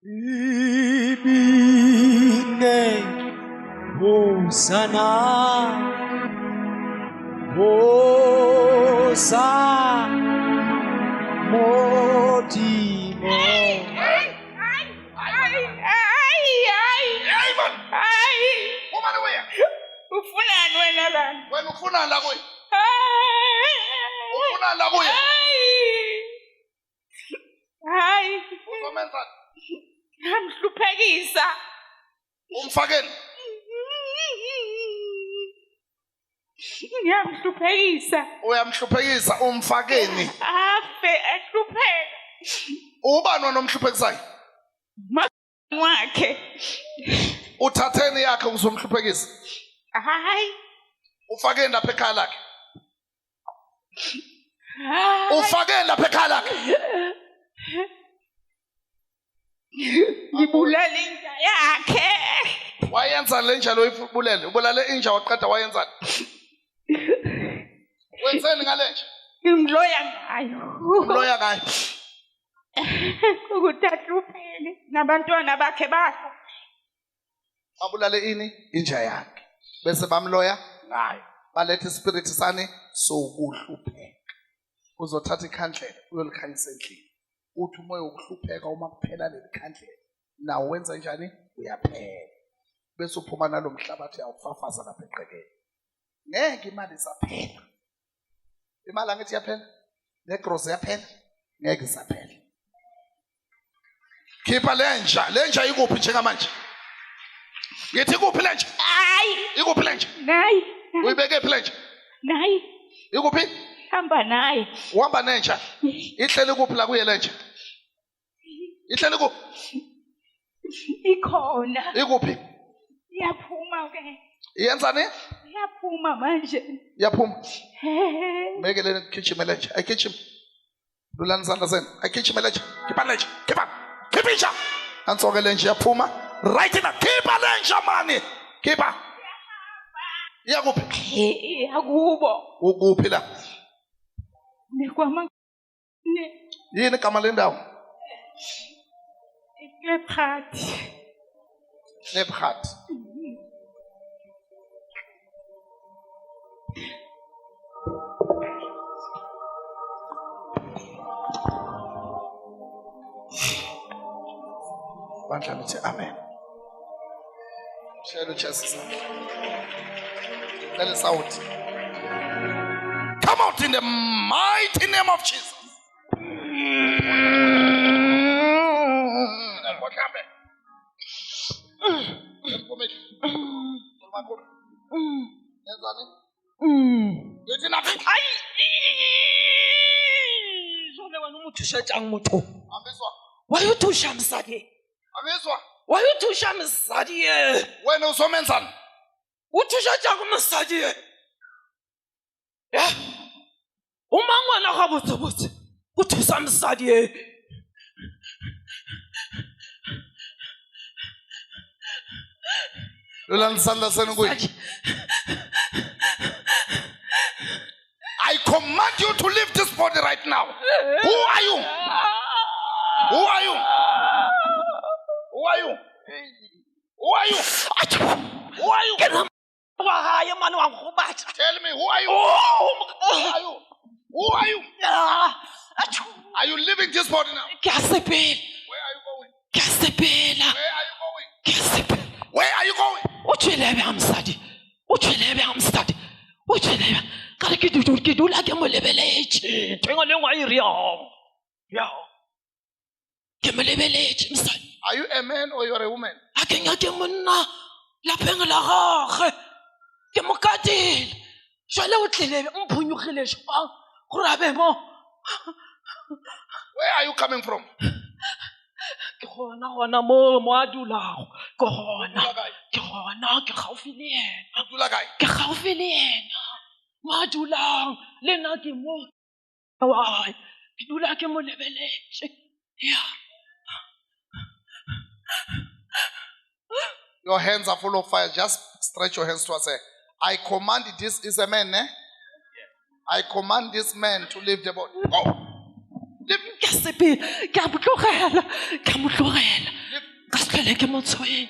Ibinge Hosana Hosa Motimo Ufunani wena bani? Wena ufuna la kuye? Ufuna la kuye? Hayi. Uzomenza Ngamhluphekisa. umfakeni. Ngiyamhluphekisa. Uyamhluphekisa umfakeni. Afe ehlupheka. Ubani onomhluphekisayo? Wakhe. Uthatheni yakhe uzomhluphekisa. Hayi. Ufakeni lapha ekhaya lakhe. Hayi. Ufakeni lapha ekhaya lakhe. Ngibulala inja yakhe. Wayenza le njalo uyibulele. Ubulale inja waqeda wayenza. Wenzeni ngale nje? Ngimloya ngayo. Umloya ngayo. Ukuthi ahlupheke nabantwana bakhe bafa. Abulale ini inja yakhe. Bese bamloya ngayo. Balethe ispirit sani sokuhlupheka. Uzothatha ikhandlela uyolikhanyisa endlini. Uthi umoya wokuhlupheka uma kuphela leli khandlela. Nawo wenza njani? Uyaphela. Bese uphuma nalomhlabathi awufafaza lapha eqekeni. Ngeke imali isaphela. Imali angithi yaphela? Negross yaphela? Ngeke isaphela. Khipha lenja ikuphi njengamanje? Ngithi ikuphi lenja? Hayi. Ikuphi lenja? Nayi. Uyibeke phi lenja? Nayi. Ikuphi? Hamba naye. Uhamba nenja. Ihleli kuphi la kuye lenja? Ihleli kuphi? Ikhona. Ikuphi? Iyaphuma ke. Iyenzani? Iyaphuma manje. Yaphuma. Mekele kitchen lenja. Ay kitchen. Dulani izandla zenu. Ay kitchen lenja. Khipha lenja. Khipha inja. Ansoke lenja yaphuma. Right now. Khipha lenja mani. Khipha. Iyakuphi? Akubo. Ukuphi la? Nekwama. Yini igama lendawo? Iklephat. Nebhat. Bandla lithi amen. Share chest sakhe. Tell us out. Come out in the mighty name of Jesus. Why you to Shamsadi? Why you to Shamsadi? When uzomenzani? Uthusha kumsadi. Yeah. Umangwana gabotse. Uthusa msadi. I command you to leave this body right now. Who are you? Who are you? Who are you? Who are you? Who are you? Tell me, who are you? Who are you? Who are you? Are you leaving this body now? Where are you going? Where are you going? Are you a man or you are a woman? Where are you coming from? Your hands are full of fire. Just stretch your hands towards her. I command this is a man, eh? I command this man to leave the body. Go. Leave le ke mo tshwere